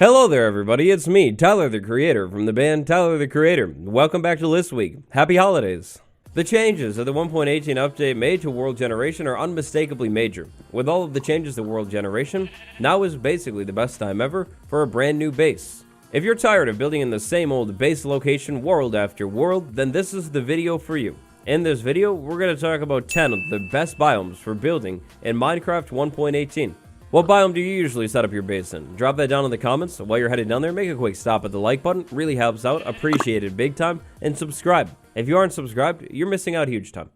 Hello there everybody, it's me, Tyler the Creator, from the band Tyler the Creator. Welcome back to List Week. Happy holidays! The changes of the 1.18 update made to World Generation are unmistakably major. With all of the changes to World Generation, now is basically the best time ever for a brand new base. If you're tired of building in the same old base location world after world, then this is the video for you. In this video, we're going to talk about 10 of the best biomes for building in Minecraft 1.18. What biome do you usually set up your base in? Drop that down in the comments. While you're headed down there, make a quick stop at the like button. Really helps out. Appreciated big time. And subscribe. If you aren't subscribed, you're missing out huge time.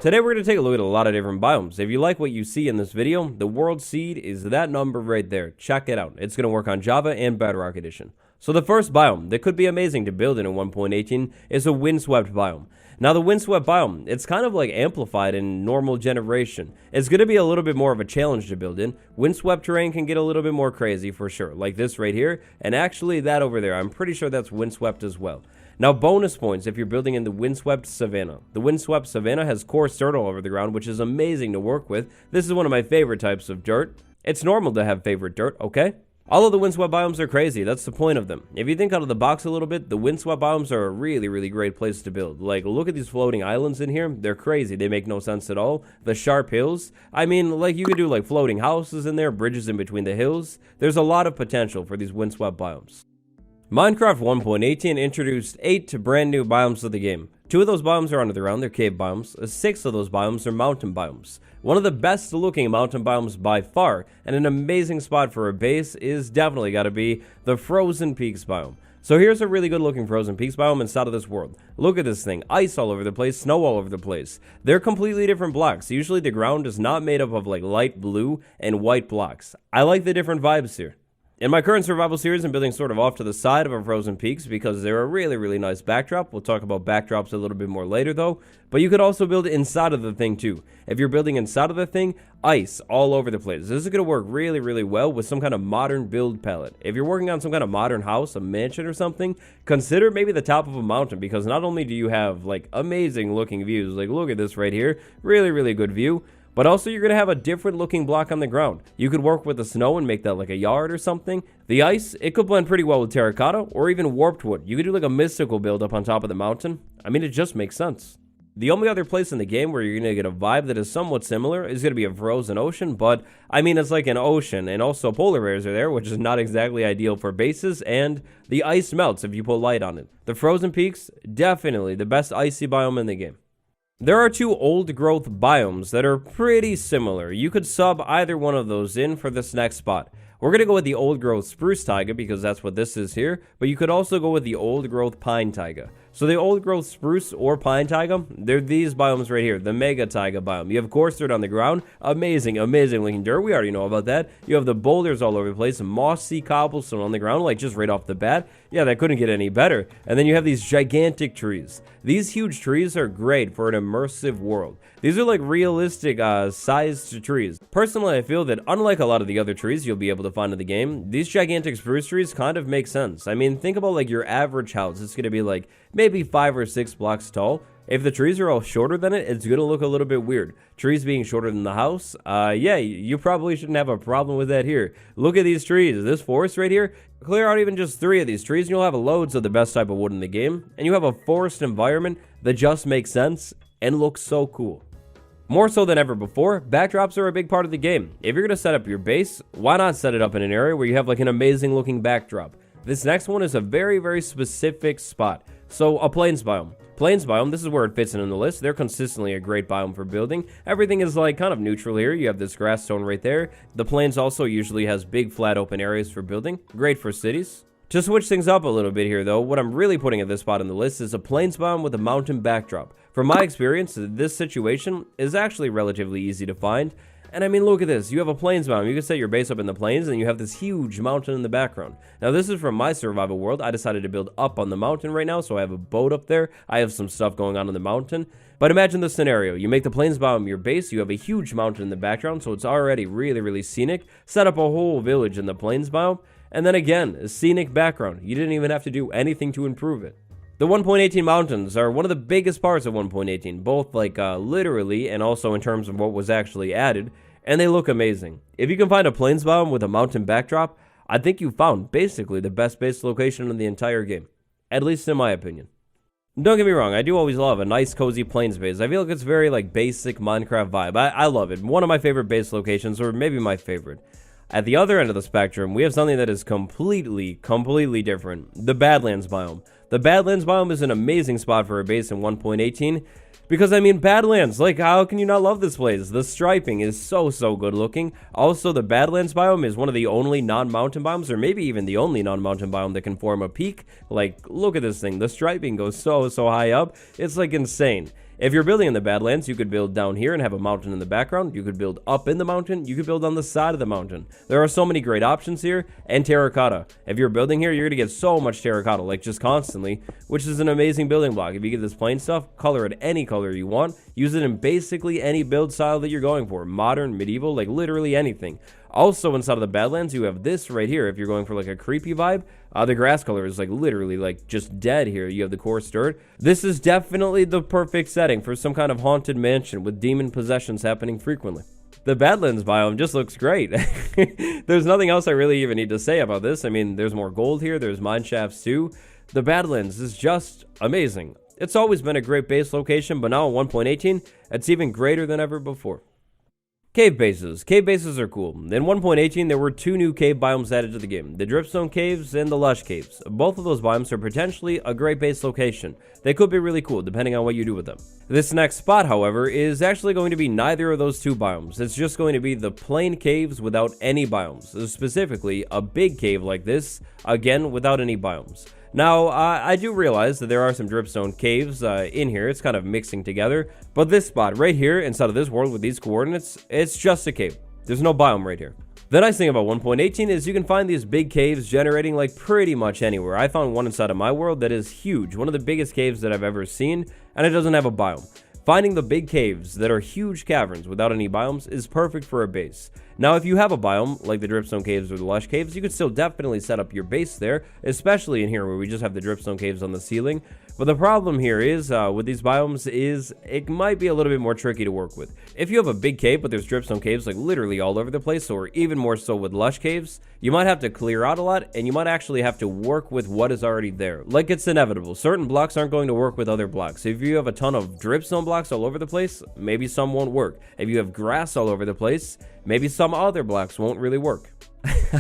Today we're going to take a look at a lot of different biomes. If you like what you see in this video, the world seed is that number right there. Check it out. It's going to work on Java and Bedrock Edition. So the first biome that could be amazing to build in 1.18 is a windswept biome. Now the windswept biome, it's kind of like amplified in normal generation. It's going to be a little bit more of a challenge to build in. Windswept terrain can get a little bit more crazy for sure, like this right here, and actually that over there, I'm pretty sure that's windswept as well. Now bonus points if you're building in the windswept savanna. The windswept savanna has coarse dirt all over the ground, which is amazing to work with. This is one of my favorite types of dirt. It's normal to have favorite dirt, okay? All of the windswept biomes are crazy, that's the point of them. If you think out of the box a little bit, the windswept biomes are a really great place to build. Like, look at these floating islands in here, they're crazy, they make no sense at all. The sharp hills, I mean, like you could do like floating houses in there, bridges in between the hills. There's a lot of potential for these windswept biomes. Minecraft 1.18 introduced 8 brand new biomes to the game. 2 of those biomes are under the ground, they're cave biomes. 6 of those biomes are mountain biomes. One of the best looking mountain biomes by far, and an amazing spot for a base, is definitely got to be the Frozen Peaks biome. So here's a really good looking Frozen Peaks biome inside of this world. Look at this thing, ice all over the place, snow all over the place. They're completely different blocks. Usually the ground is not made up of like light blue and white blocks. I like the different vibes here. In my current survival series, I'm building sort of off to the side of a Frozen Peaks because they're a really nice backdrop. We'll talk about backdrops a little bit more later though. But you could also build inside of the thing too. If you're building inside of the thing, ice all over the place. This is going to work really well with some kind of modern build palette. If you're working on some kind of modern house, a mansion or something, consider maybe the top of a mountain because not only do you have like amazing looking views, like look at this right here, really good view. But also you're going to have a different looking block on the ground. You could work with the snow and make that like a yard or something. The ice, it could blend pretty well with terracotta or even warped wood. You could do like a mystical build up on top of the mountain. I mean, it just makes sense. The only other place in the game where you're going to get a vibe that is somewhat similar is going to be a frozen ocean, but I mean, it's like an ocean, and also polar bears are there, which is not exactly ideal for bases, and the ice melts if you put light on it. The Frozen Peaks, definitely the best icy biome in the game. There are 2 old growth biomes that are pretty similar. You could sub either one of those in for this next spot. We're going to go with the old growth spruce taiga because that's what this is here, but you could also go with the old growth pine taiga. So the old growth spruce or pine taiga, they're these biomes right here, the mega taiga biome. You have coarse dirt on the ground, amazing looking dirt, we already know about that. You have the boulders all over the place, mossy cobblestone on the ground, like just right off the bat. Yeah, that couldn't get any better. And then you have these gigantic trees. These huge trees are great for an immersive world. These are like realistic sized trees. Personally, I feel that unlike a lot of the other trees you'll be able to find in the game, these gigantic spruce trees kind of make sense. I mean, think about like your average house. It's going to be like maybe 5 or 6 blocks tall. If the trees are all shorter than it, it's going to look a little bit weird. Trees being shorter than the house, yeah, you probably shouldn't have a problem with that here. Look at these trees. This forest right here, clear out even just 3 of these trees and you'll have loads of the best type of wood in the game. And you have a forest environment that just makes sense and looks so cool. More so than ever before, backdrops are a big part of the game. If you're going to set up your base, why not set it up in an area where you have like an amazing looking backdrop? This next one is a very specific spot. So a plains biome. Plains biome, this is where it fits in the list. They're consistently a great biome for building. Everything is like kind of neutral here. You have this grass zone right there. The plains also usually has big flat open areas for building. Great for cities. To switch things up a little bit here though, what I'm really putting at this spot on the list is a plains biome with a mountain backdrop. From my experience, this situation is actually relatively easy to find. And I mean, look at this. You have a plains biome. You can set your base up in the plains and you have this huge mountain in the background. Now, this is from my survival world. I decided to build up on the mountain right now, so I have a boat up there. I have some stuff going on in the mountain. But imagine the scenario. You make the plains biome your base. You have a huge mountain in the background, so it's already really scenic. Set up a whole village in the plains biome. And then again, a scenic background. You didn't even have to do anything to improve it. The 1.18 mountains are one of the biggest parts of 1.18, both like literally and also in terms of what was actually added, and they look amazing. If you can find a plains biome with a mountain backdrop, I think you found basically the best base location in the entire game, at least in my opinion. Don't get me wrong, I do always love a nice cozy plains base. I feel like it's very like basic Minecraft vibe. I love it. One of my favorite base locations, or maybe my favorite. At the other end of the spectrum, we have something that is completely different. The Badlands biome. The Badlands biome is an amazing spot for a base in 1.18. Because, I mean, Badlands, like, how can you not love this place? The striping is so good looking. Also, the Badlands biome is one of the only non-mountain biomes, or maybe even the only non-mountain biome that can form a peak. Like, look at this thing. The striping goes so high up. It's, like, insane. If you're building in the Badlands, you could build down here and have a mountain in the background. You could build up in the mountain. You could build on the side of the mountain. There are so many great options here. And terracotta. If you're building here, you're going to get so much terracotta, like just constantly, which is an amazing building block. If you get this plain stuff, color it any color you want. Use it in basically any build style that you're going for. Modern, medieval, like literally anything. Also, inside of the Badlands, you have this right here. If you're going for like a creepy vibe, the grass color is like literally like just dead here. You have the coarse dirt. This is definitely the perfect setting for some kind of haunted mansion with demon possessions happening frequently. The Badlands biome just looks great. There's nothing else I really even need to say about this. I mean, there's more gold here. There's mine shafts too. The Badlands is just amazing. It's always been a great base location, but now in 1.18, it's even greater than ever before. Cave bases. Cave bases are cool. In 1.18, there were 2 new cave biomes added to the game. The Dripstone Caves and the Lush Caves. Both of those biomes are potentially a great base location. They could be really cool, depending on what you do with them. This next spot, however, is actually going to be neither of those 2 biomes. It's just going to be the plain caves without any biomes. Specifically, a big cave like this, again, without any biomes. Now, I do realize that there are some dripstone caves in here. It's kind of mixing together. But this spot right here, inside of this world with these coordinates, it's just a cave. There's no biome right here. The nice thing about 1.18 is you can find these big caves generating like pretty much anywhere. I found one inside of my world that is huge. One of the biggest caves that I've ever seen, and it doesn't have a biome. Finding the big caves that are huge caverns without any biomes is perfect for a base. Now, if you have a biome, like the Dripstone Caves or the Lush Caves, you could still definitely set up your base there, especially in here where we just have the Dripstone Caves on the ceiling. But the problem here is, with these biomes, is it might be a little bit more tricky to work with. If you have a big cave, but there's Dripstone Caves like literally all over the place, or even more so with Lush Caves, you might have to clear out a lot, and you might actually have to work with what is already there. Like, it's inevitable. Certain blocks aren't going to work with other blocks. If you have a ton of Dripstone blocks all over the place, maybe some won't work. If you have grass all over the place, maybe some other blocks won't really work.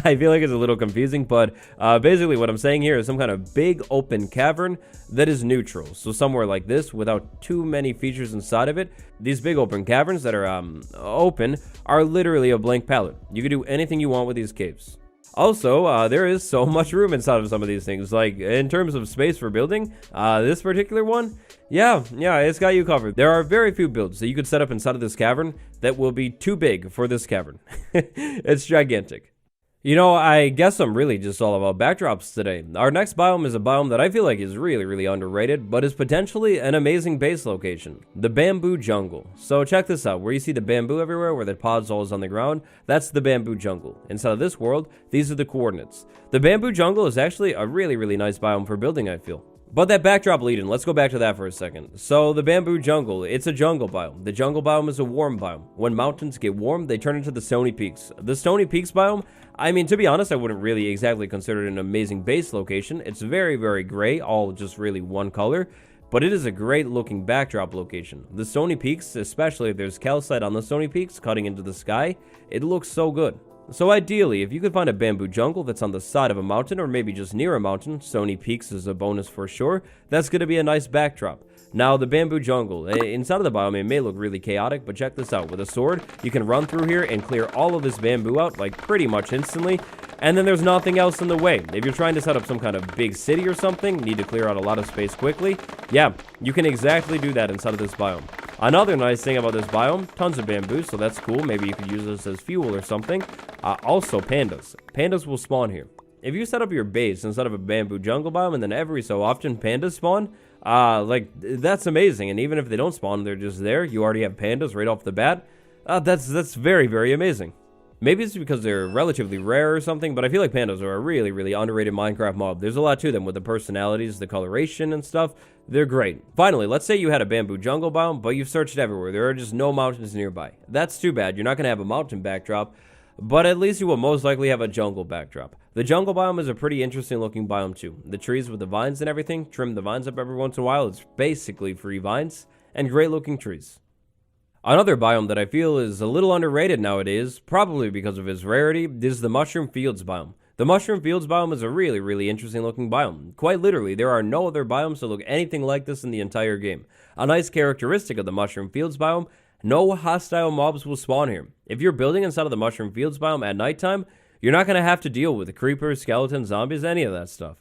I feel like it's a little confusing, but basically what I'm saying here is some kind of big open cavern that is neutral. So somewhere like this without too many features inside of it. These big open caverns that are open are literally a blank palette. You can do anything you want with these caves. Also, there is so much room inside of some of these things. Like, in terms of space for building, this particular one, yeah, it's got you covered. There are very few builds that you could set up inside of this cavern that will be too big for this cavern. It's gigantic. You know, I guess I'm really just all about backdrops today. Our next biome is a biome that I feel like is really underrated, but is potentially an amazing base location. The Bamboo Jungle. So check this out. Where you see the bamboo everywhere, where the pod's always on the ground, that's the Bamboo Jungle. Inside of this world, these are the coordinates. The Bamboo Jungle is actually a really nice biome for building, I feel. But that backdrop lead-in, let's go back to that for a second. So the Bamboo Jungle, it's a jungle biome. The jungle biome is a warm biome. When mountains get warm, they turn into the Stony Peaks. The Stony Peaks biome, I mean, to be honest, I wouldn't really exactly consider it an amazing base location. It's very gray, all just really one color. But it is a great looking backdrop location. The Stony Peaks, especially if there's calcite on the Stony Peaks cutting into the sky, it looks so good. So ideally, if you could find a bamboo jungle that's on the side of a mountain or maybe just near a mountain, Stony Peaks is a bonus for sure, that's going to be a nice backdrop. Now, the bamboo jungle, inside of the biome, it may look really chaotic, but check this out. With a sword, you can run through here and clear all of this bamboo out, like pretty much instantly, and then there's nothing else in the way. If you're trying to set up some kind of big city or something, need to clear out a lot of space quickly, yeah, you can exactly do that inside of this biome. Another nice thing about this biome, tons of bamboo, so that's cool. Maybe you could use this as fuel or something. Also, pandas. Pandas will spawn here. If you set up your base instead of a bamboo jungle biome, and then every so often pandas spawn, like, that's amazing. And even if they don't spawn, they're just there. You already have pandas right off the bat. That's very amazing. Maybe it's because they're relatively rare or something, but I feel like pandas are a really underrated Minecraft mob. There's a lot to them with the personalities, the coloration and stuff. They're great. Finally, let's say you had a bamboo jungle biome, but you've searched everywhere. There are just no mountains nearby. That's too bad. You're not going to have a mountain backdrop, but at least you will most likely have a jungle backdrop. The jungle biome is a pretty interesting looking biome too. The trees with the vines and everything, trim the vines up every once in a while, it's basically free vines, and great looking trees. Another biome that I feel is a little underrated nowadays, probably because of its rarity, is the mushroom fields biome. The mushroom fields biome is a really interesting looking biome. Quite literally, there are no other biomes that look anything like this in the entire game. A nice characteristic of the mushroom fields biome, no hostile mobs will spawn here. If you're building inside of the mushroom fields biome at nighttime, you're not going to have to deal with creepers, skeletons, zombies, any of that stuff.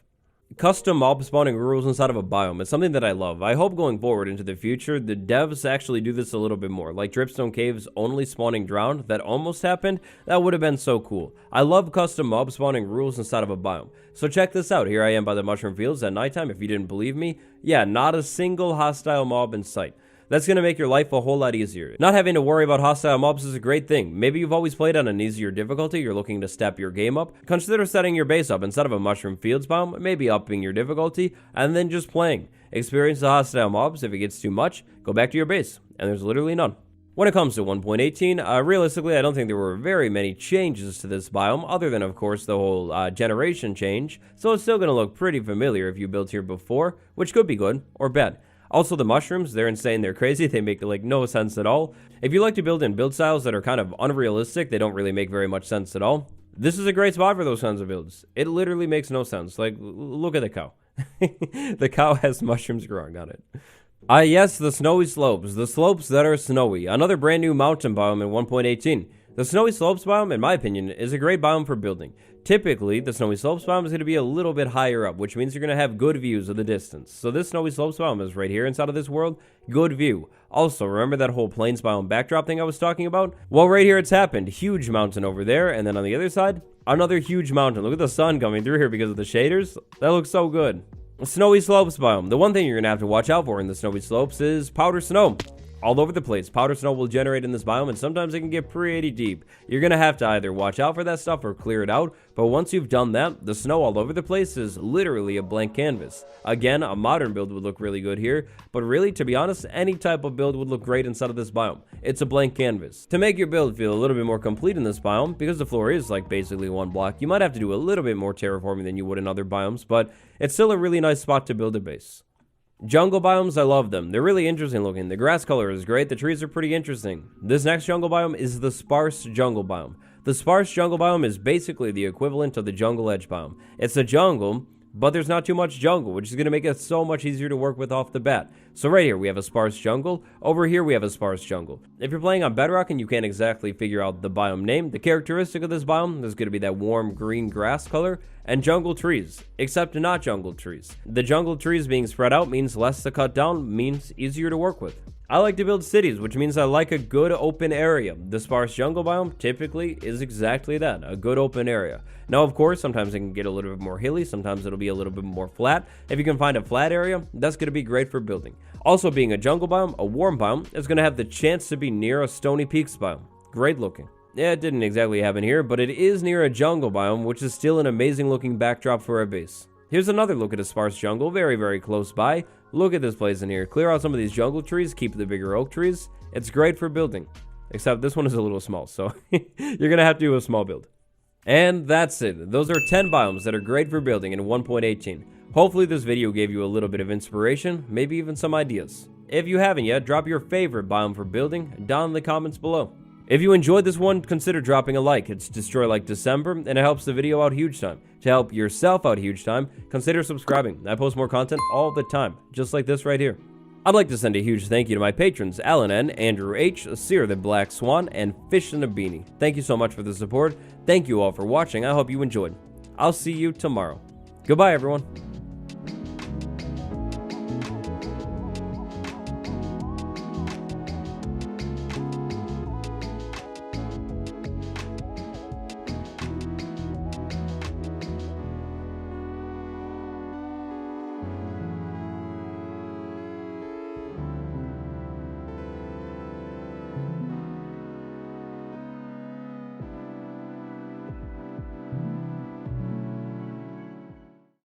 Custom mob spawning rules inside of a biome is something that I love. I hope going forward into the future, the devs actually do this a little bit more. Like Dripstone Caves only spawning drowned, that almost happened. That would have been so cool. I love custom mob spawning rules inside of a biome. So check this out. Here I am by the mushroom fields at nighttime. If you didn't believe me, yeah, not a single hostile mob in sight. That's going to make your life a whole lot easier. Not having to worry about hostile mobs is a great thing. Maybe you've always played on an easier difficulty, you're looking to step your game up. Consider setting your base up instead of a mushroom fields biome, maybe upping your difficulty, and then just playing. Experience the hostile mobs. If it gets too much, go back to your base, and there's literally none. When it comes to 1.18, realistically, I don't think there were very many changes to this biome, other than, of course, the whole generation change, so it's still going to look pretty familiar if you built here before, which could be good or bad. Also, the mushrooms, they're insane, they're crazy, they make like no sense at all. If you like to build in build styles that are kind of unrealistic, they don't really make very much sense at all, this is a great spot for those kinds of builds. It literally makes no sense. Like, look at the cow. The cow has mushrooms growing on it. Yes, the snowy slopes. The slopes that are snowy. Another brand new mountain biome in 1.18. The snowy slopes biome, in my opinion, is a great biome for building. Typically, the snowy slopes biome is going to be a little bit higher up, which means you're going to have good views of the distance. So this snowy slopes biome is right here inside of this world. Good view. Also, remember that whole plains biome backdrop thing I was talking about? Well, right here it's happened. Huge mountain over there, and then on the other side, another huge mountain. Look at the sun coming through here because of the shaders. That looks so good. Snowy slopes biome. The one thing you're going to have to watch out for in the snowy slopes is powder snow. All over the place. Powder snow will generate in this biome, and sometimes it can get pretty deep. You're going to have to either watch out for that stuff or clear it out, but once you've done that, the snow all over the place is literally a blank canvas. Again, a modern build would look really good here, but really, to be honest, any type of build would look great inside of this biome. It's a blank canvas. To make your build feel a little bit more complete in this biome, because the floor is like basically one block, you might have to do a little bit more terraforming than you would in other biomes, but it's still a really nice spot to build a base. Jungle biomes, I love them. They're really interesting looking. The grass color is great. The trees are pretty interesting. This next jungle biome is the sparse jungle biome. The sparse jungle biome is basically the equivalent of the jungle edge biome. It's a jungle, but there's not too much jungle, which is going to make it so much easier to work with off the bat. So right here, we have a sparse jungle. Over here, we have a sparse jungle. If you're playing on Bedrock and you can't exactly figure out the biome name, the characteristic of this biome is going to be that warm green grass color and jungle trees, except not jungle trees. The jungle trees being spread out means less to cut down, means easier to work with. I like to build cities, which means I like a good open area. The sparse jungle biome typically is exactly that, a good open area. Now, of course, sometimes it can get a little bit more hilly, sometimes it'll be a little bit more flat. If you can find a flat area, that's going to be great for building. Also, being a jungle biome, a warm biome, is going to have the chance to be near a stony peaks biome. Great looking. Yeah, it didn't exactly happen here, but it is near a jungle biome, which is still an amazing looking backdrop for a base. Here's another look at a sparse jungle, very close by. Look at this place in here. Clear out some of these jungle trees, keep the bigger oak trees. It's great for building. Except this one is a little small, so you're gonna have to do a small build. And that's it. Those are 10 biomes that are great for building in 1.18. Hopefully this video gave you a little bit of inspiration, maybe even some ideas. If you haven't yet, drop your favorite biome for building down in the comments below. If you enjoyed this one, consider dropping a like. It's Destroy Like December, and it helps the video out huge time. To help yourself out huge time, consider subscribing. I post more content all the time, just like this right here. I'd like to send a huge thank you to my patrons, Alan N., Andrew H., Sear the Black Swan, and Fish in a Beanie. Thank you so much for the support. Thank you all for watching. I hope you enjoyed. I'll see you tomorrow. Goodbye, everyone.